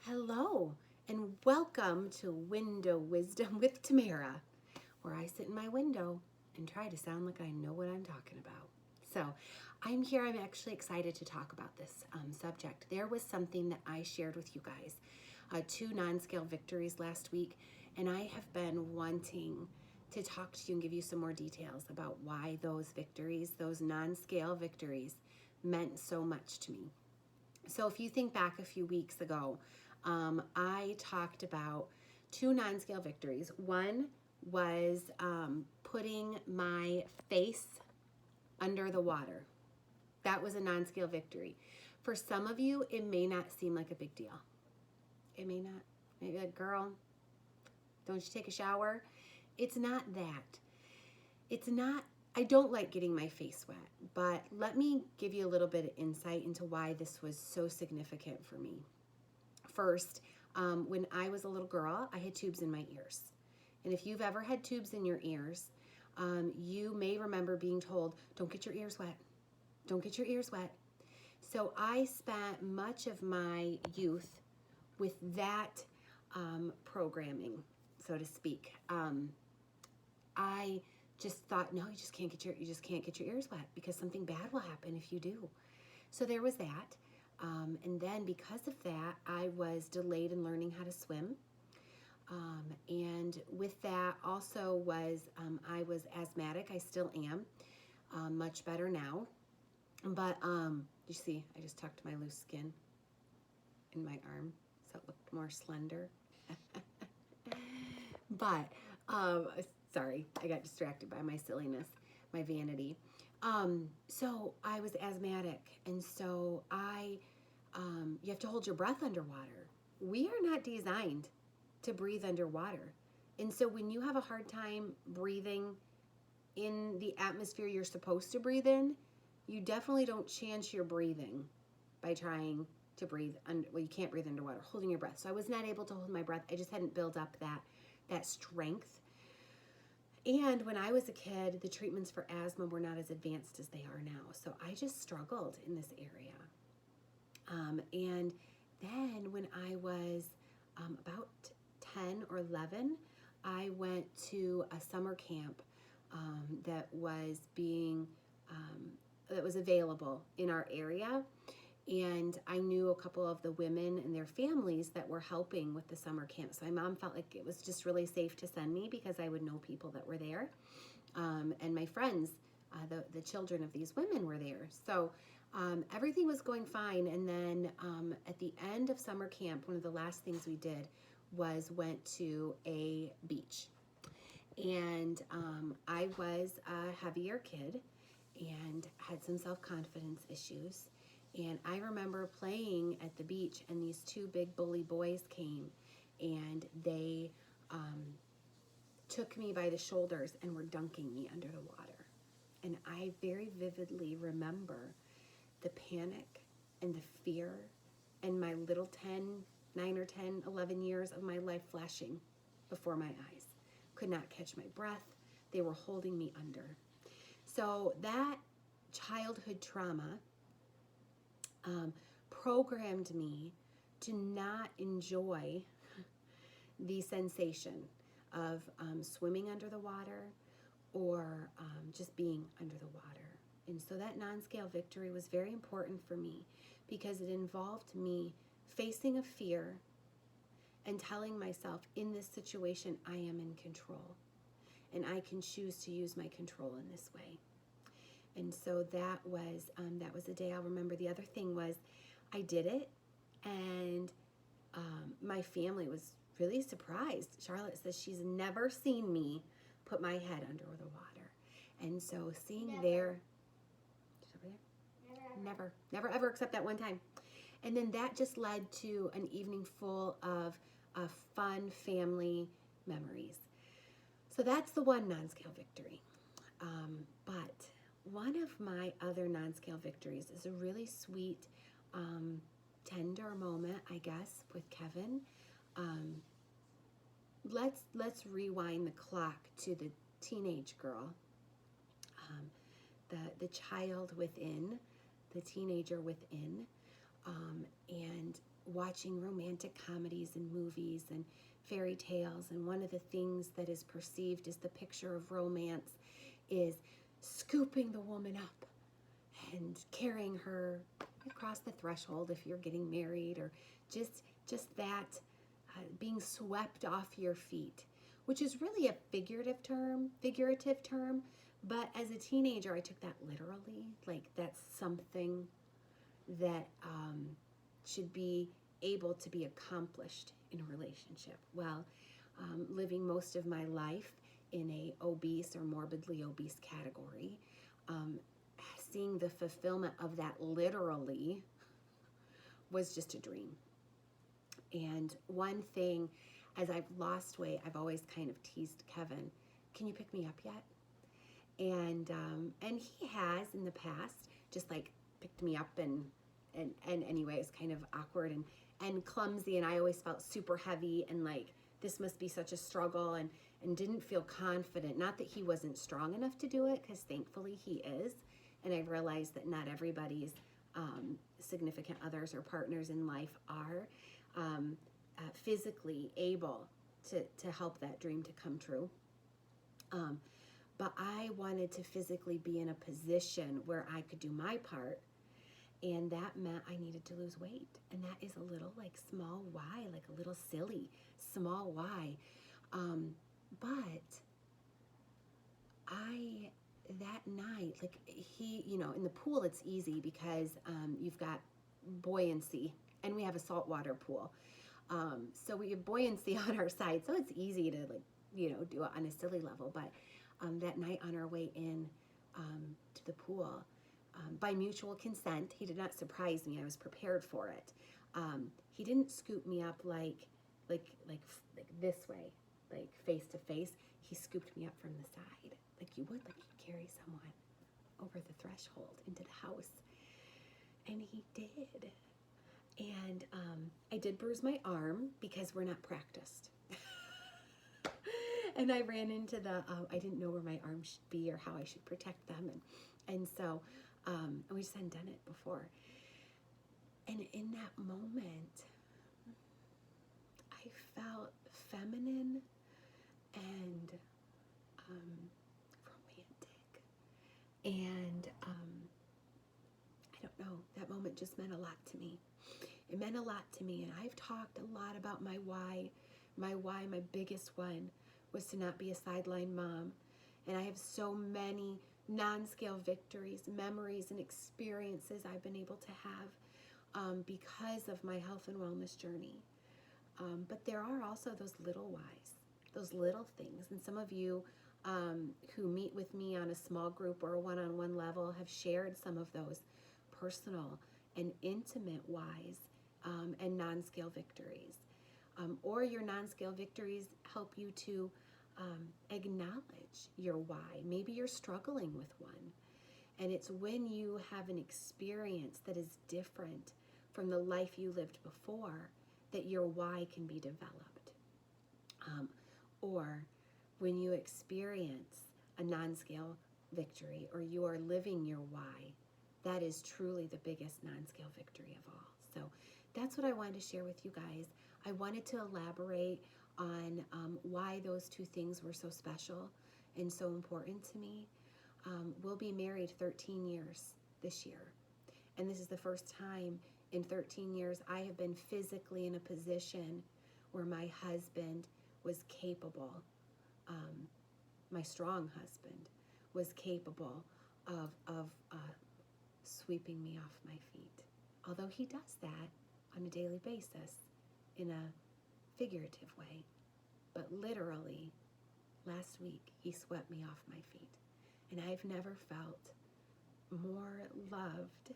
Hello, and welcome to Window Wisdom with Tamara, where I sit in my window and try to sound like I know what I'm talking about. So, I'm here. I'm actually excited to talk about this subject. There was something that I shared with you guys, 2 non-scale victories last week, and I have been wanting to talk to you and give you some more details about why those victories, those non-scale victories, meant so much to me. So if you think back a few weeks ago, I talked about 2 non-scale victories. One was putting my face under the water. That was a non-scale victory. For some of you, it may not seem like a big deal. It may not. Maybe like, girl, don't you take a shower? It's not that. It's not, I don't like getting my face wet, but let me give you a little bit of insight into why this was so significant for me. First, when I was a little girl, I had tubes in my ears. And if you've ever had tubes in your ears, you may remember being told, don't get your ears wet. Don't get your ears wet. So I spent much of my youth with that programming, so to speak. I just thought, no, you just can't get your ears wet because something bad will happen if you do. So there was that. And then because of that, I was delayed in learning how to swim. And with that also was, I was asthmatic. I still am, much better now. But you see, I just tucked my loose skin in my arm so it looked more slender. But, sorry, I got distracted by my silliness, my vanity. So I was asthmatic, and so you have to hold your breath underwater. We are not designed to breathe underwater. And so when you have a hard time breathing in the atmosphere you're supposed to breathe in, you definitely don't chance your breathing by trying to breathe well, you can't breathe underwater, holding your breath. So I was not able to hold my breath. I just hadn't built up that strength. And when I was a kid, the treatments for asthma were not as advanced as they are now. So I just struggled in this area. And then when I was about 10 or 11, I went to a summer camp that was available in our area. And I knew a couple of the women and their families that were helping with the summer camp. So my mom felt like it was just really safe to send me because I would know people that were there. And my friends, the children of these women were there. So everything was going fine. And then at the end of summer camp, one of the last things we did was went to a beach. And I was a heavier kid and had some self-confidence issues. And I remember playing at the beach, and these 2 big bully boys came, and they took me by the shoulders and were dunking me under the water. And I very vividly remember the panic and the fear and my little 9 or 10, 11 years of my life flashing before my eyes. Could not catch my breath. They were holding me under. So that childhood trauma programmed me to not enjoy the sensation of swimming under the water or just being under the water. And so that non-scale victory was very important for me because it involved me facing a fear and telling myself, in this situation, I am in control. And I can choose to use my control in this way. And so that was a day I'll remember. The other thing was I did it, and my family was really surprised. Charlotte says she's never seen me put my head under the water. And so seeing never ever except that one time. And then that just led to an evening full of fun family memories. So that's the one non-scale victory. But one of my other non-scale victories is a really sweet, tender moment, I guess, with Kevin. Let's rewind the clock to the teenage girl, the child within, the teenager within, and watching romantic comedies and movies and fairy tales, and one of the things that is perceived as the picture of romance is scooping the woman up and carrying her across the threshold if you're getting married, or just that being swept off your feet, which is really a figurative term, but as a teenager I took that literally, like that's something that should be able to be accomplished in a relationship. Well, living most of my life in a obese or morbidly obese category, seeing the fulfillment of that literally was just a dream. And one thing, as I've lost weight, I've always kind of teased Kevin, can you pick me up yet? And he has in the past just like picked me up, and anyway, it's kind of awkward and clumsy, and I always felt super heavy and like this must be such a struggle, and didn't feel confident. Not that he wasn't strong enough to do it, because thankfully he is, and I've realized that not everybody's significant others or partners in life are physically able to help that dream to come true. But I wanted to physically be in a position where I could do my part, and that meant I needed to lose weight. And that is a little like small y, like a little silly small y. But that night, like he, in the pool it's easy because you've got buoyancy, and we have a saltwater pool. So we have buoyancy on our side, so it's easy to do it on a silly level. But that night on our way in to the pool, by mutual consent, he did not surprise me. I was prepared for it. He didn't scoop me up like this way, like face to face. He scooped me up from the side, like you would, like you carry someone over the threshold into the house. And he did. And I did bruise my arm because we're not practiced. And I ran into I didn't know where my arms should be or how I should protect them. And so we just hadn't done it before. And in that moment, I felt feminine and romantic. And I don't know, that moment just meant a lot to me. It meant a lot to me, and I've talked a lot about my why. My biggest one was to not be a sideline mom. And I have so many non-scale victories, memories, and experiences I've been able to have because of my health and wellness journey. But there are also those little whys, those little things. And some of you who meet with me on a small group or a one-on-one level have shared some of those personal and intimate whys and non-scale victories. Or your non-scale victories help you to acknowledge your why. Maybe you're struggling with one. And it's when you have an experience that is different from the life you lived before that your why can be developed. Or when you experience a non-scale victory or you are living your why, that is truly the biggest non-scale victory of all. So that's what I wanted to share with you guys. I wanted to elaborate on why those two things were so special and so important to me. We'll be married 13 years this year. And this is the first time in 13 years I have been physically in a position where my husband was capable, my strong husband was capable of sweeping me off my feet. Although he does that on a daily basis in a figurative way. But literally, last week, he swept me off my feet. And I've never felt more loved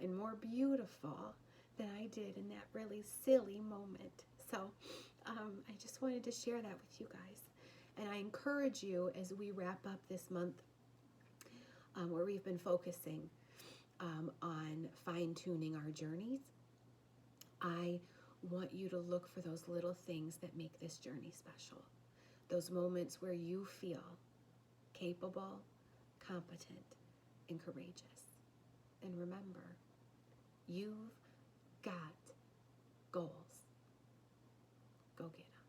and more beautiful than I did in that really silly moment. So I just wanted to share that with you guys. And I encourage you as we wrap up this month where we've been focusing on fine-tuning our journeys, I want you to look for those little things that make this journey special. Those moments where you feel capable, competent, and courageous. And remember, you've got go get them.